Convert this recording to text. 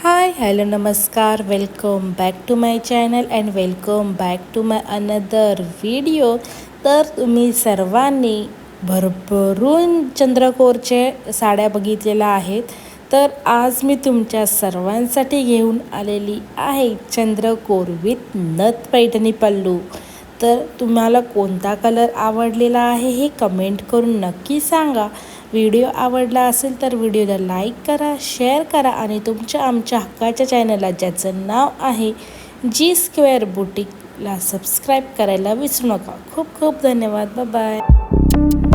हाय hello नमस्कार, welcome back to my channel and welcome back to my another video. तर तुम्ही सर्वांनी भरभरून चंद्रकोरचे साड्या बघितलेल्या आहेत. तर आज मी तुमच्या सर्वांसाठी घेऊन आलेली आहे चंद्रकोर विथ नथ पैठणी पल्लू. तर तुम्हाला कोणता कलर आवडलेला आहे हे कमेंट करून नक्की सांगा. व्हिडिओ आवडला असेल तर व्हिडिओला लाईक करा, शेअर करा आणि तुमच्या आमच्या हक्काच्या चॅनलला ज्याचं नाव आहे जी स्क्वेअर बुटीकला सबस्क्राईब करायला विसरू नका. खूप खूप धन्यवाद. Bye bye.